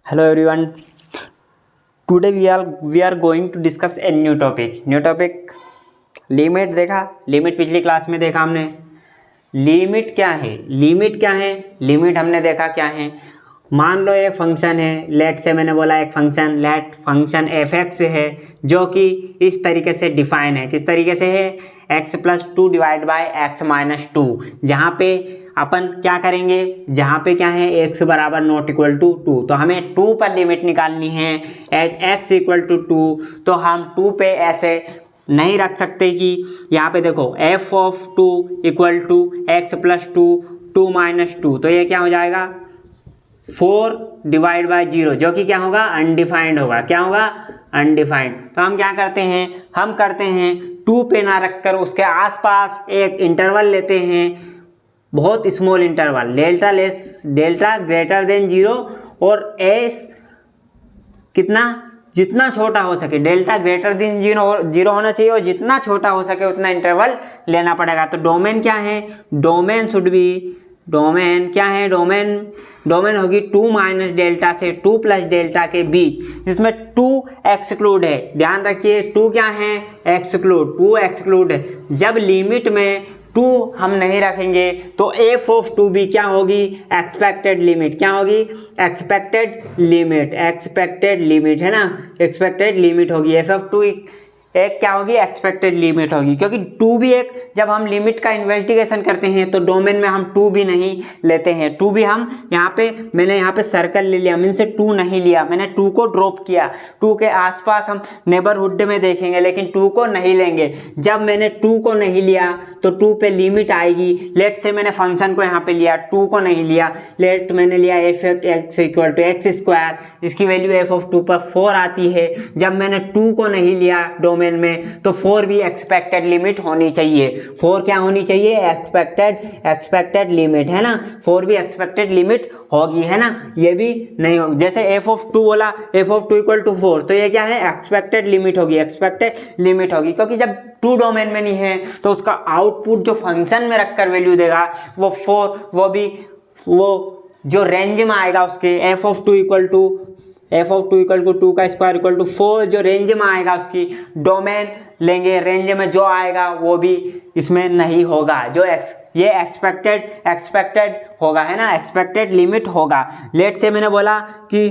Hello everyone. Today we are going to discuss a new topic. New topic limit देखा. Limit पिछली class में देखा हमने. Limit क्या है? लिमिट क्या है? लिमिट हमने देखा क्या है. मान लो एक फंक्शन है, लेट से मैंने बोला एक function let function f x है जो कि इस तरीके से डिफाइन है. किस तरीके से है? X plus to divide by x minus two. जहाँ पे अपन क्या करेंगे, जहाँ पे क्या है एक्स बराबर नॉट इक्वल टू टू, तो हमें टू पर लिमिट निकालनी है at x equal to two. तो हम टू पे ऐसे नहीं रख सकते कि यहाँ पे देखो f of two equal to x plus two two minus two, तो ये क्या हो जाएगा 4 डिवाइड बाय 0 जो कि क्या होगा अनडिफाइंड होगा. क्या होगा? अनडिफाइंड. तो हम क्या करते हैं, हम करते हैं 2 पे ना रखकर उसके आसपास एक इंटरवल लेते हैं, बहुत small interval, delta greater than 0 और एस कितना जितना छोटा हो सके, डेल्टा ग्रेटर देन 0 होना चाहिए और जितना छोटा हो सके उतना इंटरवल लेना पड़ेगा. तो डोमेन क्या है? डोमेन शुड बी, डोमेन क्या है? डोमेन होगी 2 माइनस डेल्टा से 2 प्लस डेल्टा के बीच, जिसमें 2 एक्सक्लूड है. ध्यान रखिए 2 क्या है? एक्सक्लूड. 2 एक्सक्लूड है. जब लिमिट में 2 हम नहीं रखेंगे तो एफ ऑफ 2 भी क्या होगी? Expected limit. क्या होगी? Expected limit. एक्सपेक्टेड लिमिट है ना, एक्सपेक्टेड लिमिट होगी. एफ ऑफ 2 एक क्या होगी? एक्सपेक्टेड लिमिट होगी, क्योंकि 2 भी एक, जब हम लिमिट का इन्वेस्टिगेशन करते हैं तो डोमेन में हम 2 भी नहीं लेते हैं. 2 भी हम यहाँ पे, मैंने यहाँ पे सर्कल ले लिया, मैंने से 2 नहीं लिया, मैंने 2 को ड्रॉप किया. 2 के आसपास हम नेबरहुड में देखेंगे लेकिन 2 को नहीं लेंगे. जब मैंने 2 को नहीं लिया तो 2 पे लिमिट आएगी. लेट से मैंने फंक्शन को यहाँ पे लिया, 2 को नहीं लिया, लेट मैंने लिया f x equal to x square, इसकी वैल्यू एफ ऑफ 2 पर 4 आती है. जब मैंने 2 को नहीं लिया डोमेन में तो 4 भी एक्सपेक्टेड लिमिट होनी चाहिए. 4 क्या होनी चाहिए? एक्सपेक्टेड लिमिट है ना. 4 भी एक्सपेक्टेड लिमिट होगी है ना, ये भी नहीं होगी. जैसे एफ ऑफ 2 बोला, एफ ऑफ 2 इक्वल टू 4, तो ये क्या है? एक्सपेक्टेड लिमिट होगी. एक्सपेक्टेड लिमिट होगी क्योंकि जब 2 डोमेन में नहीं है तो उसका आउटपुट जो फंक्शन में रखकर वैल्यू देगा वो 4, वो जो रेंज में आएगा उसके एफ ऑफ 2 इक्वल टू 2 का स्क्वायर इक्वल टू 4, जो रेंज में आएगा उसकी डोमेन लेंगे, रेंज में जो आएगा वो भी इसमें नहीं होगा. जो ये एक्सपेक्टेड होगा है ना, एक्सपेक्टेड लिमिट होगा. लेट से मैंने बोला कि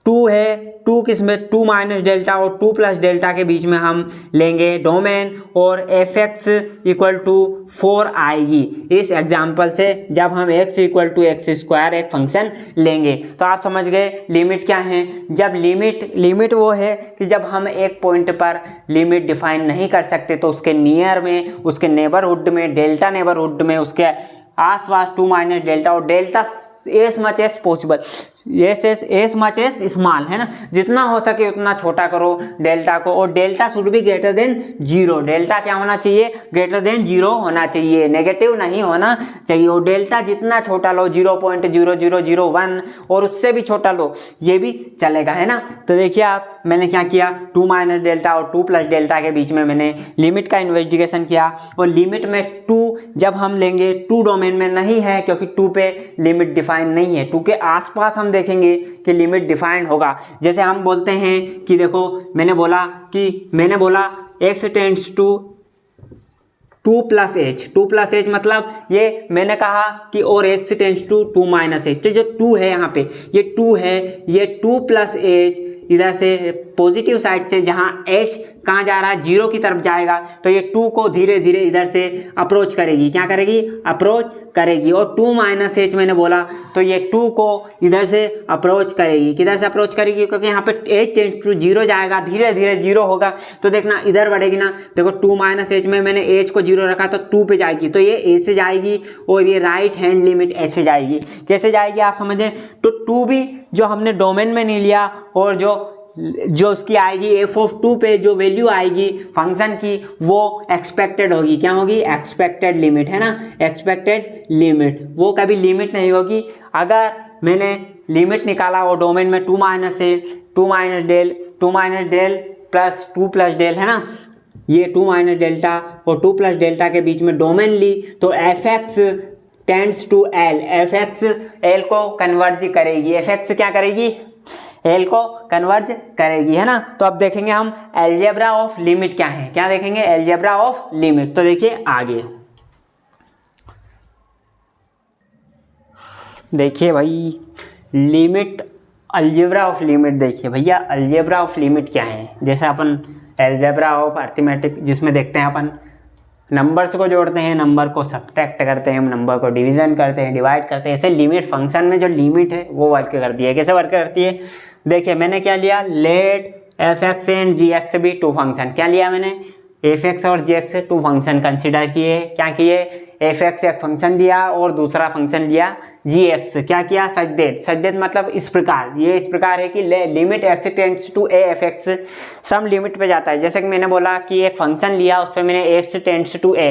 2 है, 2 किसमें? 2 माइनस डेल्टा और 2 प्लस डेल्टा के बीच में हम लेंगे डोमेन और एफ एक्स इक्वल टू 4 आएगी इस एग्जाम्पल से, जब हम x equal to x square एक फंक्शन लेंगे. तो आप समझ गए लिमिट क्या है. जब लिमिट वो है कि जब हम एक पॉइंट पर लिमिट डिफाइन नहीं कर सकते तो उसके नियर में, उसके नेबरहुड में, डेल्टा नेबरहुड में, उसके आसपास 2 माइनस डेल्टा और delta S much S possible, S much S small है ना, जितना हो सके उतना छोटा करो डेल्टा को. और delta should be greater than 0. Delta क्या होना चाहिए? ग्रेटर देन 0 होना चाहिए, नेगेटिव नहीं होना चाहिए. और डेल्टा जितना छोटा लो, 0.0001 और उससे भी छोटा लो, ये भी चलेगा है ना. तो देखिए आप, मैंने क्या किया, 2 माइनस डेल्टा और 2 प्लस डेल्टा के बीच में मैंने लिमिट का इन्वेस्टिगेशन किया. और लिमिट में 2 जब हम लेंगे, 2 डोमेन में नहीं है क्योंकि 2 पे लिमिट डिफाइन नहीं है. 2 के आसपास हम देखेंगे कि लिमिट डिफाइंड होगा. जैसे हम बोलते हैं कि देखो, मैंने बोला x tends to 2 plus h, मतलब ये मैंने कहा कि और x tends to 2 minus h. तो जो 2 है यहाँ पे, ये 2 है, ये 2 प्लस एच इधर से पॉजिटिव साइड से, जहाँ h कहाँ जा रहा है? 0 की तरफ जाएगा, तो ये 2 को धीरे धीरे इधर से अप्रोच करेगी. क्या करेगी? अप्रोच करेगी. और 2 माइनस एच मैंने बोला तो ये 2 को इधर से अप्रोच करेगी. किधर से अप्रोच करेगी? क्योंकि यहाँ पे h टेंड्स टू 0 जाएगा, धीरे धीरे 0 होगा, तो देखना इधर बढ़ेगी ना. देखो 2 माइनस एच में मैंने h को 0 रखा तो 2 पे जाएगी, तो ये a से जाएगी और ये राइट हैंड लिमिट ऐसे जाएगी. कैसे जाएगी आप समझें. तो 2 भी जो हमने डोमेन में नहीं लिया और जो उसकी आएगी एफ ऑफ 2 पे जो वैल्यू आएगी फंक्शन की, वो एक्सपेक्टेड होगी. क्या होगी? एक्सपेक्टेड लिमिट है ना, एक्सपेक्टेड लिमिट. वो कभी लिमिट नहीं होगी. अगर मैंने लिमिट निकाला और डोमेन में 2 minus del plus 2 plus del है ना, ये 2 माइनस डेल्टा और 2 प्लस डेल्टा के बीच में डोमेन ली, तो f x tends to l, f x l को कन्वर्ज करेगी. एफ एक्स क्या करेगी? एल को कन्वर्ज करेगी, है ना। तो अब देखेंगे हम अलजेब्रा ऑफ लिमिट क्या है, क्या देखेंगे, अलजेब्रा ऑफ लिमिट। तो देखिए आगे देखिए भाई, लिमिट, अलजेब्रा ऑफ लिमिट। देखिए भैया अलजेब्रा ऑफ लिमिट क्या है, जैसे अपन अलजेब्रा ऑफ अरिथमेटिक जिसमें देखते हैं अपन नंबर्स को जोड़ते हैं, नंबर को सब्ट्रैक्ट करते हैं, नंबर को डिवीजन करते हैं, डिवाइड करते हैं, ऐसे लिमिट फंक्शन में जो लिमिट है वो वर्क करती है। कैसे वर्क करती है, देखिए मैंने क्या लिया, let f x and g x be two function. क्या लिया मैंने, एफ एक्स और g x two function consider किए। क्या किए, एफ एक्स एक फंक्शन दिया और दूसरा फंक्शन लिया जी एक्स। क्या किया, सच देट मतलब इस प्रकार, ये इस प्रकार है कि limit x tends to a f x sum limit पे जाता है। जैसे कि मैंने बोला कि एक फंक्शन लिया, उस पर मैंने X tends to A,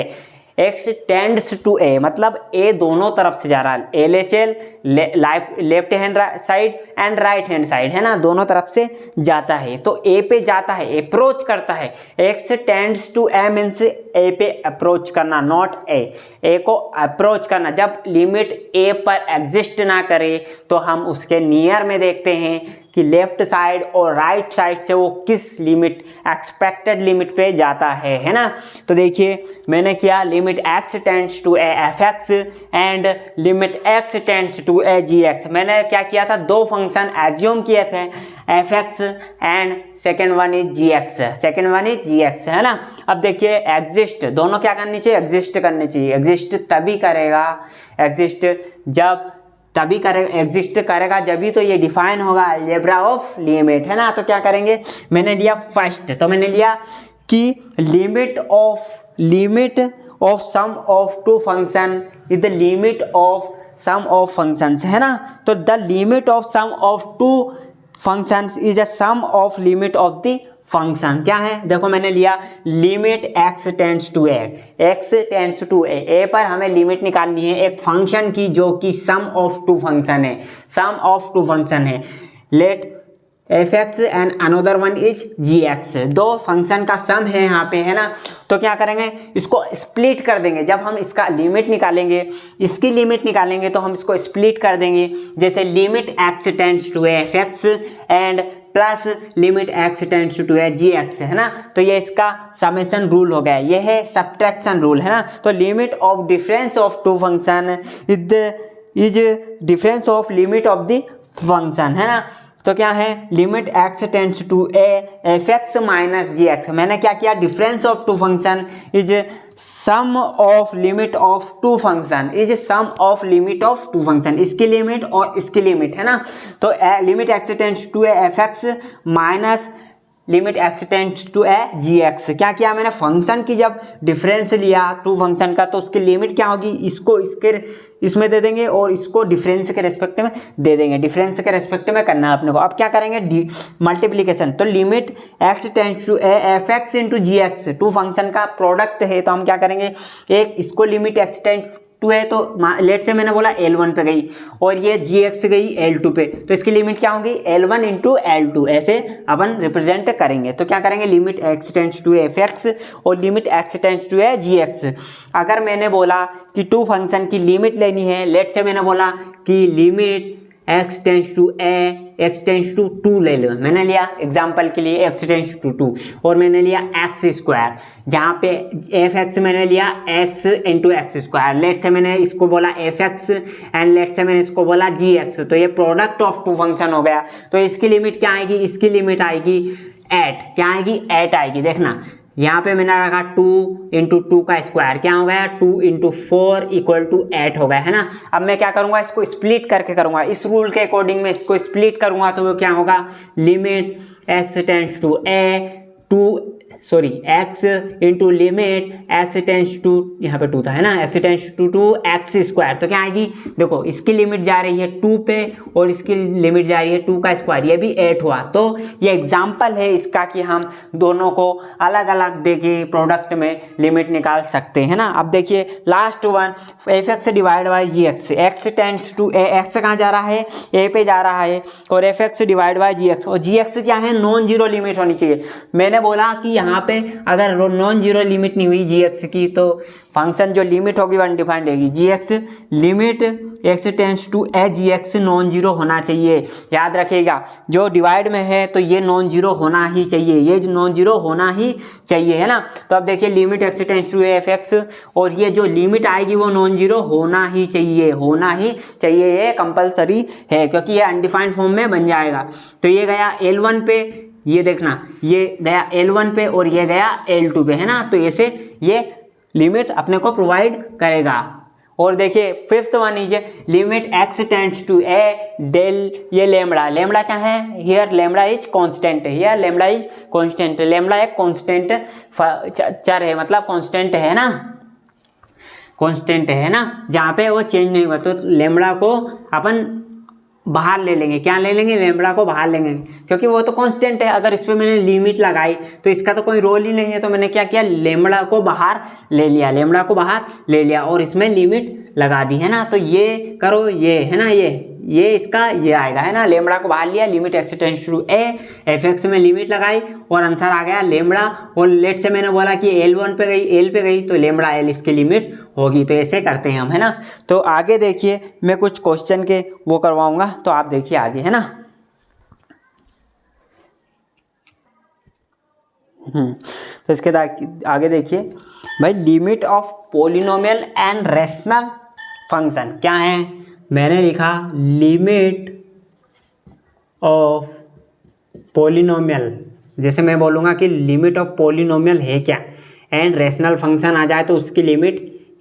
x tends to A मतलब ए दोनों तरफ से जा रहा है, L H L left hand side and right hand side, है ना, दोनों तरफ से जाता है। तो ए पे जाता है, अप्रोच करता है। X tends to A means A पे अप्रोच करना, नॉट ए को अप्रोच करना। जब लिमिट ए पर एग्जिस्ट ना करे तो हम उसके नियर में देखते हैं कि लेफ्ट साइड और राइट साइड से वो किस लिमिट, एक्सपेक्टेड लिमिट पे जाता है ना। तो देखिए मैंने किया, limit x tends to a f x and limit x tends to a g x. मैंने क्या किया था, दो फंक्शन एज्यूम किए थे, f x and second one is g x, second one is g x, है ना। अब देखिए एग्जिस्ट, दोनों क्या करनी चाहिए, एग्जिस्ट करनी चाहिए। एग्जिस्ट तभी करेगा, एग्जिस्ट जब तभी करेगा, एग्जिस्ट करेगा जब ही तो ये डिफाइन होगा अलजेब्रा ऑफ लिमिट, है ना। तो क्या करेंगे, मैंने लिया फर्स्ट, तो मैंने लिया कि limit of sum of two function is the limit of sum of functions, है ना। तो the limit of sum of two functions is a sum of limit of the function. क्या है, देखो मैंने लिया limit x tends to A, x tends to a पर हमें लिमिट निकालनी है एक फंक्शन की जो कि सम ऑफ टू फंक्शन है, सम ऑफ टू फंक्शन है। Let f x and another one is g x, दो फंक्शन का सम है यहाँ पे, है ना। तो क्या करेंगे, इसको स्प्लिट कर देंगे। जब हम इसका लिमिट निकालेंगे, इसकी लिमिट निकालेंगे तो हम इसको स्प्लिट कर देंगे। जैसे limit x tends to f x and plus limit x tends to a g x, है ना। तो ये इसका समेशन रूल हो गया, ये है सब्ट्रैक्शन रूल, है ना। तो limit of difference of two function is difference of limit of the function, है ना। तो क्या है, limit x tends to a f x minus g x. मैंने क्या किया, difference of two function is sum of limit of two function, is sum of limit of two function, इसकी limit और इसकी लिमिट, है ना। तो limit x tends to a f x minus limit x tends to a g x. क्या किया मैंने, function की जब डिफरेंस लिया टू फंक्शन का तो उसकी लिमिट क्या होगी, इसको इसके इसमें दे देंगे और इसको डिफरेंस के रेस्पेक्ट में दे देंगे, डिफरेंस के रेस्पेक्ट में करना है अपने को। अब क्या करेंगे, मल्टीप्लिकेशन। तो limit x tends to a f x into g x, two function का प्रोडक्ट है तो हम क्या करेंगे, एक इसको लिमिट एक्स टेंड्स टू है तो लेट से मैंने बोला L1 पे गई और ये GX गई L2 पे, तो इसकी लिमिट क्या होगी, L1 इंटू L2, ऐसे अपन रिप्रेजेंट करेंगे। तो क्या करेंगे, limit x tends to f x और limit x tends to GX। अगर मैंने बोला कि टू फंक्शन की लिमिट लेनी है, लेट से मैंने बोला कि limit x tends to A x tends to 2 ले लो, मैंने लिया एग्जाम्पल के लिए एक्स टेंड्स टू 2 और मैंने लिया एक्स स्क्वायर, जहाँ पे एफ एक्स मैंने लिया x into x square. Let से मैंने इसको बोला एफ एक्स एंड लेट से मैंने इसको बोला जी एक्स, तो ये प्रोडक्ट ऑफ टू फंक्शन हो गया। तो इसकी लिमिट क्या आएगी, इसकी लिमिट आएगी 8, क्या आएगी 8 आएगी। देखना यहाँ पे मैंने रखा 2 इंटू 2 का स्क्वायर, क्या हो गया 2 इंटू 4 इक्वल टू 8 हो गया, है ना। अब मैं क्या करूँगा, इसको स्प्लिट करके करूँगा, इस रूल के अकॉर्डिंग में इसको स्प्लिट करूँगा तो वो क्या होगा, limit x tends to A x into limit x tends to, यहाँ पे 2 था, है ना, x tends to 2 x square. तो क्या आएगी, देखो इसकी लिमिट जा रही है 2 पे और इसकी लिमिट जा रही है 2 का स्क्वायर, ये भी 8 हुआ। तो ये एग्जाम्पल है इसका कि हम दोनों को अलग अलग देके प्रोडक्ट में लिमिट निकाल सकते हैं ना। अब देखिए last one, f x divide by g x, x tends to A, x कहाँ जा रहा है, ए पे जा रहा है, और f x divide by g x, और जी एक्स क्या है, नॉन जीरो लिमिट होनी चाहिए। मैंने बोला कि यहाँ यहाँ पे अगर नॉन जीरो लिमिट नहीं हुई जी एक्स की तो फंक्शन जो लिमिट होगी वो अनडिफाइंड रहेगी। G x limit x tends to a g x non zero होना चाहिए। याद रखिएगा जो डिवाइड में है तो ये नॉन जीरो होना ही चाहिए, ये नॉन जीरो होना ही चाहिए, है ना। तो अब देखिए limit x tends to f x, और ये जो लिमिट आएगी वो नॉन जीरो होना ही चाहिए, होना ही चाहिए, ये कंपलसरी है क्योंकि ये अनडिफाइंड फॉर्म में बन जाएगा। तो ये गया L1 पे, ये देखना ये गया L1 पे और ये गया L2 पे, है ना। तो ऐसे ये लिमिट अपने को प्रोवाइड करेगा। और देखिए fifth one is limit x tends to a del, ये लेमड़ा, लेमड़ा क्या है, here lambda is constant, here lambda is constant, lambda एक कांस्टेंट चर है, मतलब कांस्टेंट है ना, कांस्टेंट है ना, जहाँ पे वो चेंज नहीं हुआ। तो लेमड़ा को अपन बाहर ले लेंगे, क्या ले लेंगे, लेमड़ा को बाहर लेंगे क्योंकि वो तो कांस्टेंट है। अगर इस पर मैंने लिमिट लगाई तो इसका तो कोई रोल ही नहीं है, तो मैंने क्या किया, लेमड़ा को बाहर ले लिया, लेमड़ा को बाहर ले लिया और इसमें लिमिट लगा दी, है ना। तो ये करो, ये है ना, ये इसका ये आएगा, है ना। लेमड़ा को बाहर लिया, limit x tends to a f x में लिमिट लगाई और आंसर आ गया लेमड़ा। और लेट से मैंने बोला कि L1 पे गई, L पे गई तो लेमड़ा L इसकी लिमिट होगी। तो ऐसे करते हैं हम, है ना। तो आगे देखिए मैं कुछ क्वेश्चन के वो करवाऊंगा, तो आप देखिए आगे, है ना। तो इसके आगे देखिए भाई, limit of polynomial and rational function क्या है। मैंने लिखा लिमिट ऑफ पॉलिनोमियल, जैसे मैं बोलूँगा कि लिमिट ऑफ पॉलिनोमियल है क्या, एंड रैशनल फंक्शन आ जाए तो उसकी लिमिट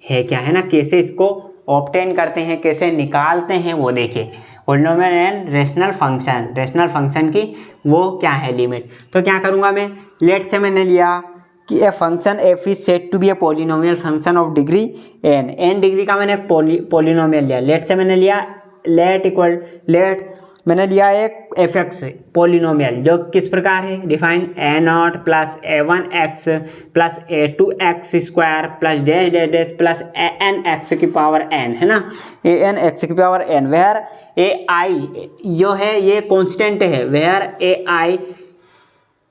है क्या, है ना। कैसे इसको ऑब्टेन करते हैं, कैसे निकालते हैं वो देखिए। Polynomial and rational function, rational function की वो क्या है लिमिट। तो क्या करूँगा मैं, लेट से मैंने लिया कि a function f is set to be a polynomial function of degree n degree का मैंने पॉलिनोमियल लिया। लेट से मैंने लिया लेट मैंने लिया एक एफ एक्स पॉलिनोमियल जो किस प्रकार है, define a naught plus a one x plus a two x square plus dash dash dash plus a n x की पावर एन, है ना, ए एन एक्स की power n, where a i जो है ये कॉन्स्टेंट है, where a i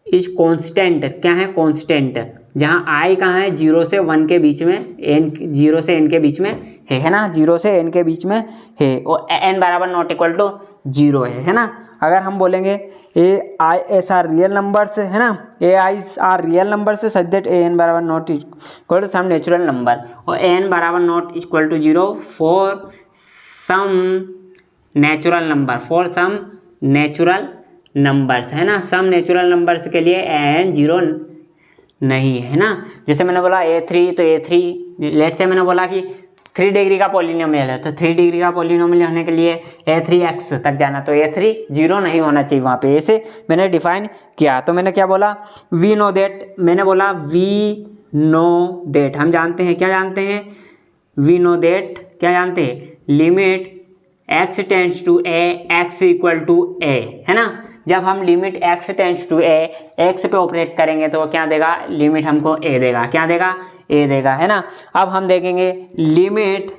is constant, क्या है, कॉन्स्टेंट, जहाँ आई कहाँ है, 0 से 1 के बीच में, एन 0 से n के बीच में है ना, 0 से n के बीच में है, और n बराबर नॉट इक्वल टू 0 है ना। अगर हम बोलेंगे a i s are real numbers, है ना, a i's are real numbers such that a n बराबर not equal to some natural number, और n बराबर not equal to 0 for some natural number, for some natural numbers, है ना। सम natural numbers के लिए n 0 नहीं है ना। जैसे मैंने बोला A3 तो A3, लेट से मैंने बोला कि 3 डिग्री का पॉलिनोमियल है, तो 3 डिग्री का पॉलिनोमियल होने के लिए A3x तक जाना, तो A3 0 नहीं होना चाहिए वहाँ पे, ऐसे मैंने डिफाइन किया। तो मैंने क्या बोला, वी नो दैट, मैंने बोला वी नो दैट, हम जानते हैं, क्या जानते हैं, वी नो दैट, क्या जानते हैं, limit x tends to a x equal to a, है ना। जब हम limit x tends to a x पे ऑपरेट करेंगे तो वो क्या देगा, लिमिट हमको a देगा, क्या देगा, a देगा, है ना। अब हम देखेंगे limit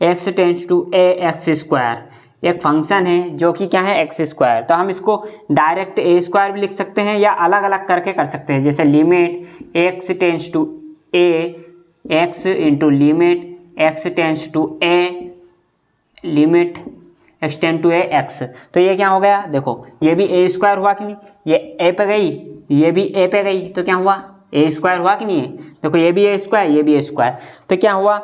x tends to a x square, एक फंक्शन है जो कि क्या है, एक्स स्क्वायर, तो हम इसको डायरेक्ट a स्क्वायर भी लिख सकते हैं या अलग अलग करके कर सकते हैं। जैसे limit x tends to a x into limit x tends to a limit x tends to A x, तो ये क्या हो गया, देखो ये भी ए स्क्वायर हुआ कि नहीं, ये ए पे गई, ये भी ए पे गई, तो क्या हुआ, ए स्क्वायर हुआ कि नहीं है। देखो ये भी ए स्क्वायर, ये भी ए स्क्वायर, तो क्या हुआ,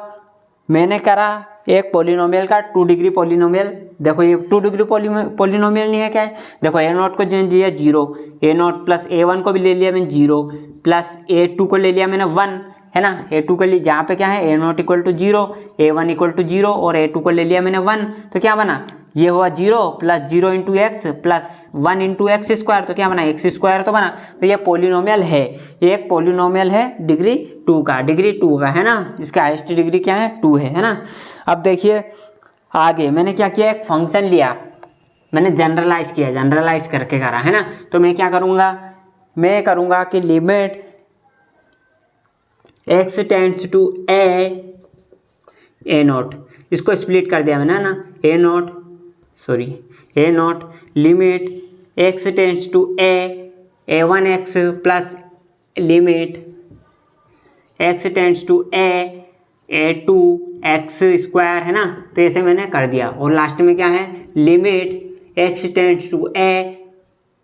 मैंने करा एक पॉलिनोमियल का 2 डिग्री पॉलिनोमियल। देखो ये 2 डिग्री पॉलिनोमियल नहीं है, क्या है, देखो ए नॉट को दिया 0, ए नॉट प्लस ए वन को भी ले लिया मैंने 0, प्लस ए टू को ले लिया मैंने 1, है ना। A2 के लिए जहाँ पे क्या है, a not equal to 0, A1 equal to 0 और A2 को ले लिया मैंने 1, तो क्या बना, ये हुआ 0 plus 0 into x plus 1 into x square, तो क्या बना, एक्स स्क्वायर तो बना। तो ये पॉलिनोमियल है, एक पॉलिनोमियल है डिग्री 2 का, डिग्री 2 का, है ना, जिसका हाईएस्ट डिग्री क्या है, 2 है ना। अब देखिए आगे मैंने क्या किया, एक फंक्शन लिया, मैंने जनरलाइज किया, जनरलाइज करके करा, है ना। तो मैं क्या करूँगा, मैं करूँगा कि limit x tends to a not, इसको स्प्लिट कर दिया मैंने ना, a not limit x tends to a one x plus limit x tends to a two x square, है ना, तो ऐसे मैंने कर दिया। और लास्ट में क्या है, लिमिट x टेंड्स टू ए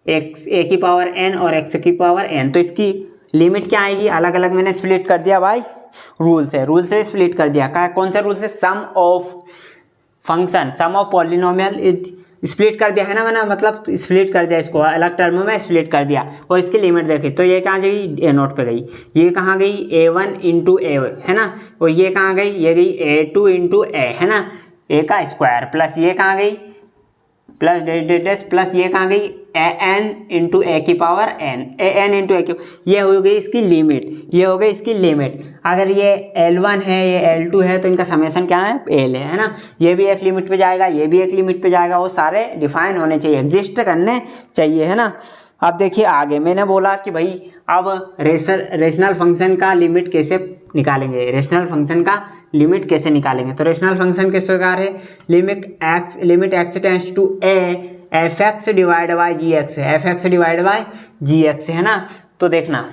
की पावर n और x की पावर n, तो इसकी लिमिट क्या आएगी, अलग अलग मैंने स्प्लिट कर दिया भाई, रूल से स्प्लिट कर दिया। कौन सा रूल से, sum of function, sum of polynomial split कर दिया है ना मैंने, मतलब स्प्लिट कर दिया, इसको अलग टर्म में स्प्लिट कर दिया। और इसकी लिमिट देखी तो ये कहाँ गई, ए नोट पे गई, ये कहाँ गई, A1 इंटू ए, है ना, और ये कहाँ गई, ये गई A2 इंटू ए, है ना, ए का स्क्वायर, प्लस ये कहाँ गई, प्लस डेस प्लस ये कहाँ गई, an इंटू ए की पावर n, an इंटू ए की, ये हो गई इसकी लिमिट, ये हो गई इसकी लिमिट। अगर ये L1 है, ये L2 है, तो इनका समेशन क्या है, L है ना, ये भी एक लिमिट पे जाएगा, ये भी एक लिमिट पे जाएगा, वो सारे डिफाइन होने चाहिए, एग्जिस्ट करने चाहिए, है ना। अब देखिए आगे मैंने बोला कि भाई अब रेशनल फंक्शन का लिमिट कैसे निकालेंगे, रेशनल फंक्शन का लिमिट कैसे निकालेंगे, तो रेशनल फंक्शन किस प्रकार है, limit x tends to a f x divide by g x है, f x divide by g x, है ना। तो देखना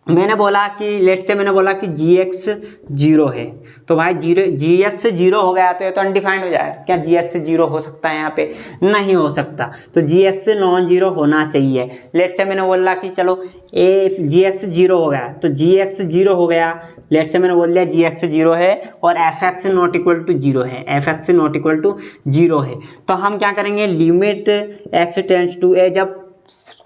मैंने बोला कि लेट से मैंने बोला कि जी एक्स 0 है, तो भाई जी एक्स 0 हो गया तो ये तो अनडिफाइंड हो जाएगा, क्या जी एक्स 0 हो सकता है यहाँ पे, नहीं हो सकता, तो जी एक्स नॉन जीरो होना चाहिए। लेट से मैंने बोला कि चलो जी एक्स 0 हो गया, तो जी एक्स 0 हो गया, लेट से मैंने बोल दिया जी एक्स 0 है और f x not equal to 0 है, f x not equal to 0 है, तो हम क्या करेंगे, limit x tends to a, जब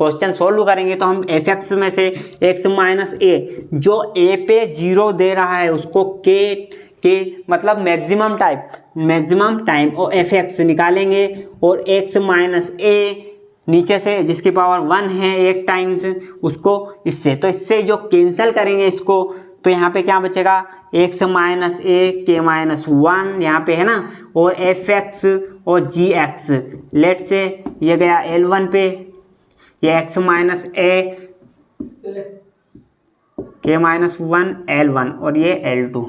क्वेश्चन सोल्व करेंगे तो हम एफ एक्स में से x माइनस ए, जो a पे 0 दे रहा है उसको के मतलब मैक्सिमम टाइम और एफ एक्स निकालेंगे, और x माइनस ए नीचे से जिसकी पावर 1 है एक टाइम्स उसको इससे, तो इससे जो कैंसिल करेंगे इसको, तो यहाँ पे क्या बचेगा, x माइनस ए के माइनस 1 यहाँ पे, है ना, और एफ एक्स और जी एक्स, लेट से ये गया L1 पे, ये x माइनस ए के माइनस 1 L1 और ये L2,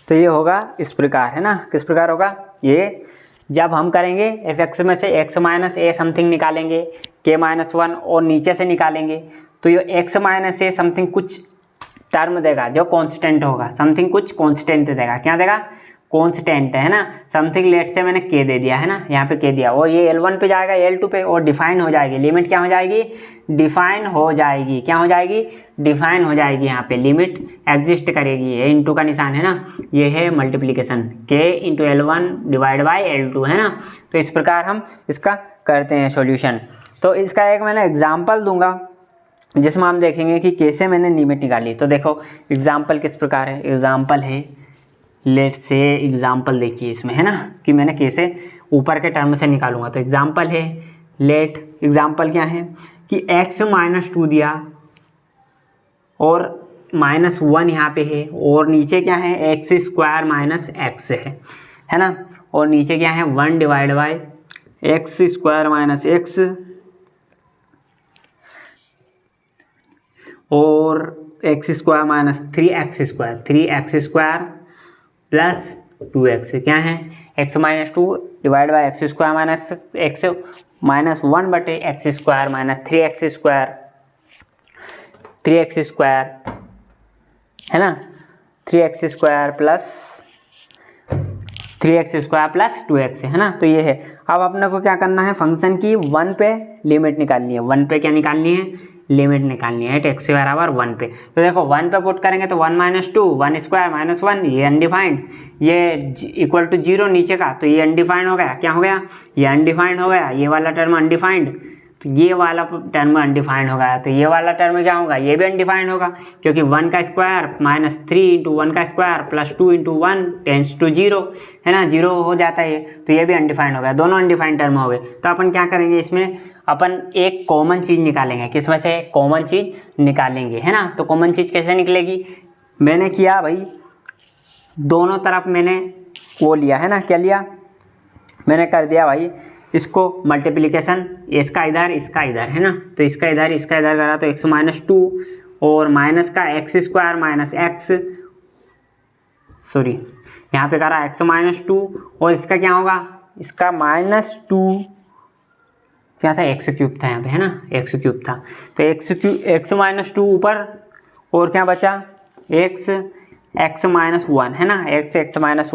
तो ये होगा इस प्रकार, है ना, किस प्रकार होगा ये, जब हम करेंगे एफ एक्स में से x माइनस ए समथिंग निकालेंगे, के माइनस 1 और नीचे से निकालेंगे, तो ये x माइनस ए समथिंग कुछ टर्म देगा जो कांस्टेंट होगा, समथिंग कुछ कांस्टेंट देगा, क्या देगा, कांस्टेंट, है ना, समथिंग, लेट से मैंने के दे दिया, है ना, यहाँ पे के दिया, और ये L1 पे जाएगा L2 पे, और डिफाइन हो जाएगी, लिमिट क्या हो जाएगी, डिफाइन हो जाएगी, क्या हो जाएगी, डिफाइन हो जाएगी, यहाँ पे लिमिट एग्जिस्ट करेगी, ये इंटू का निशान है ना, ये है मल्टीप्लिकेशन, के into L1 divide by L2, है ना। तो इस प्रकार हम इसका करते हैं सॉल्यूशन। तो इसका एक मैंने एग्जाम्पल दूंगा जिसमें हम देखेंगे कि कैसे मैंने लिमिट निकाली। तो देखो एग्जाम्पल किस प्रकार है, एग्जाम्पल है, लेट से एग्जाम्पल देखिए इसमें, है ना, कि मैंने कैसे ऊपर के टर्म से निकालूंगा। तो एग्जाम्पल है, लेट एग्जाम्पल क्या है कि x माइनस 2 दिया और माइनस 1 यहाँ पे है, और नीचे क्या है, एक्स स्क्वायर माइनस एक्स है ना, और नीचे क्या है 1 divide by x square minus x, और x square minus 3x square plus 2x, क्या है x minus 2 divide by x square minus x minus 1 बटे x square minus 3x square, है ना, 3x स्क्वायर प्लस 2x, है ना। तो ये है, अब अपने को क्या करना है, फंक्शन की 1 पे लिमिट निकालनी है, 1 पे क्या निकालनी है, लिमिट निकालनी है, x के बराबर 1 पे। तो देखो 1 पे पुट करेंगे तो 1 माइनस 2 1 स्क्वायर माइनस 1, ये अनडिफाइंड, ये इक्वल टू 0 नीचे का, तो ये अनडिफाइंड हो गया, क्या हो गया, ये अनडिफाइंड हो गया, ये वाला टर्म अनडिफाइंड, तो ये वाला टर्म अनडिफाइंड हो गया, तो ये वाला टर्म क्या होगा, ये भी अनडिफाइंड होगा, क्योंकि 1 का स्क्वायर माइनस 3 इंटू 1 का square plus 2 into 1 tends to 0, है ना, 0 हो जाता है, तो ये भी अनडिफाइंड हो गया, दोनों अनडिफाइंड टर्म हो गए। तो अपन क्या करेंगे, इसमें अपन एक कॉमन चीज़ निकालेंगे, किसमें से कॉमन चीज़ निकालेंगे, है ना। तो कॉमन चीज़ कैसे निकलेगी, मैंने किया भाई दोनों तरफ मैंने वो लिया, है ना, क्या लिया, मैंने कर दिया भाई इसको मल्टीप्लिकेशन, इसका इधर है ना, तो इसका इधर करा तो x माइनस 2 और माइनस का x square minus x, sorry यहाँ पे करा x माइनस 2 और इसका क्या होगा, इसका माइनस 2 क्या था, एक्स क्यूब था यहाँ पे, है ना, एक्स क्यूब था। तो एक्स माइनस 2 ऊपर, और क्या बचा, एक्स माइनस 1, है ना, एक्स माइनस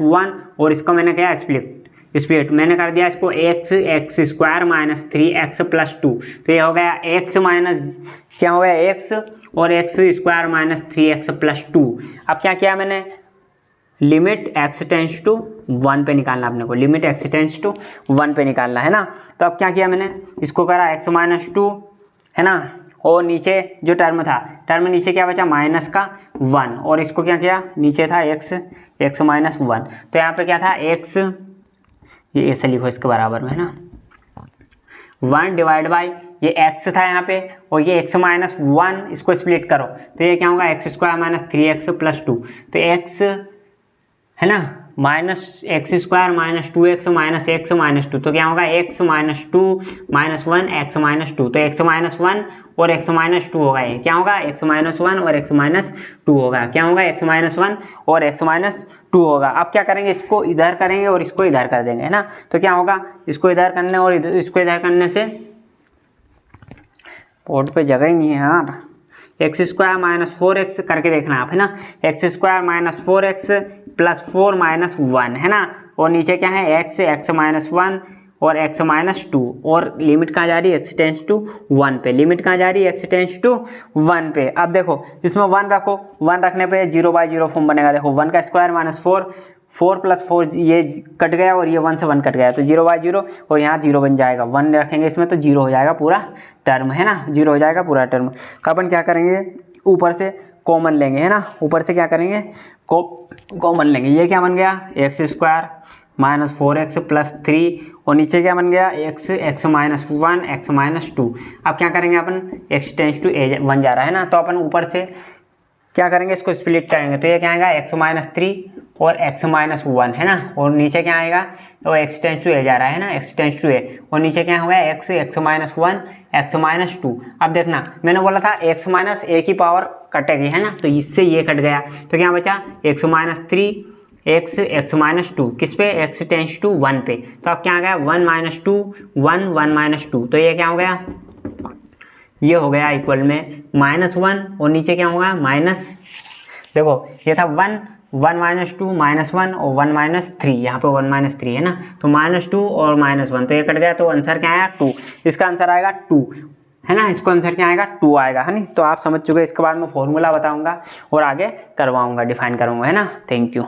1 और इसका मैंने क्या स्प्लिट मैंने कर दिया इसको x square minus 3x plus 2। तो ये हो गया एक्स माइनस, क्या हो गया, एक्स और x square minus 3x plus 2। अब क्या किया मैंने, लिमिट x टेंस टू 1 पे निकालना अपने को, लिमिट x टेंस टू 1 पे निकालना, है ना। तो अब क्या किया मैंने, इसको करा x माइनस 2, है ना, और नीचे जो टर्म नीचे क्या बचा, माइनस का 1, और इसको क्या किया, नीचे था x माइनस 1। तो यहाँ पे क्या था, x, ये ऐसे लिखो इसके बराबर में, है ना, 1 डिवाइड बाई ये x था यहाँ पे, और ये x माइनस 1, इसको स्प्लिट करो तो ये क्या होगा, x square minus 3x plus 2। तो x, है ना, minus x square minus 2x minus x minus 2, तो क्या होगा, x minus 2 minus 1 x minus 2। तो x माइनस 1 और x माइनस 2 होगा, ये क्या होगा, x माइनस 1 और x माइनस 2 होगा, क्या होगा, x माइनस 1 और x माइनस 2 होगा। अब क्या करेंगे, इसको इधर करेंगे और इसको इधर कर देंगे, है ना। तो क्या होगा, इसको इधर करने और इसको इधर करने से, बोर्ड पे जगह ही नहीं है यार, एक्स स्क्वायर माइनस 4x करके देखना आप, है ना, x square minus 4x plus 4 minus 1, है ना, और नीचे क्या है, एक्स माइनस 1 और x माइनस 2, और लिमिट कहाँ जा रही है, x टेंस टू 1 पे, लिमिट कहाँ जा रही है, x टेंस टू 1 पे। अब देखो इसमें 1 रखो, 1 रखने पे 0/0 फॉर्म बनेगा, देखो 1 का स्क्वायर माइनस 4 प्लस 4 ये कट गया और ये 1 से 1 कट गया, तो 0/0 और यहाँ 0 बन जाएगा, 1 रखेंगे इसमें तो 0 हो जाएगा पूरा टर्म, है ना, 0 हो जाएगा पूरा टर्म। अपन क्या करेंगे, ऊपर से कॉमन लेंगे, है ना, ऊपर से क्या करेंगे, कॉमन लेंगे, ये क्या बन गया, x square minus 4x plus 3, और नीचे क्या बन गया, एक्स माइनस 1 एक्स माइनस 2। अब क्या करेंगे अपन, x टेंस टू 1 जा रहा है ना, तो अपन ऊपर से क्या करेंगे, इसको स्प्लिट करेंगे, तो ये क्या आएगा, x माइनस 3 और x माइनस 1, है ना, और नीचे क्या आएगा, तो x टेंस टू a जा रहा है ना, x टेंस टू a, और नीचे क्या होगा, x माइनस 1 x माइनस 2। अब देखना मैंने बोला था x माइनस a की पावर कटेगी, है ना, तो इससे ये कट गया, तो क्या बचा, x माइनस 3 x माइनस 2 किस पे, x टेंस टू 1 पे। तो अब क्या आ गया, 1 माइनस 2 1 माइनस 2, तो ये क्या हो गया, ये हो गया इक्वल में -1, और नीचे क्या होगा, माइनस, देखो ये था 1 माइनस 2 -1 और 1 माइनस 3, यहाँ पे 1 माइनस 3 है ना, तो -2 और -1, तो ये कट गया, तो आंसर क्या आया, 2, इसका आंसर आएगा 2, है ना, इसको आंसर क्या आएगा, 2 आएगा, है नहीं। तो आप समझ चुके, इसके बाद मैं फॉर्मूला बताऊंगा और आगे करवाऊंगा, डिफाइन करूंगा, है ना। Thank you.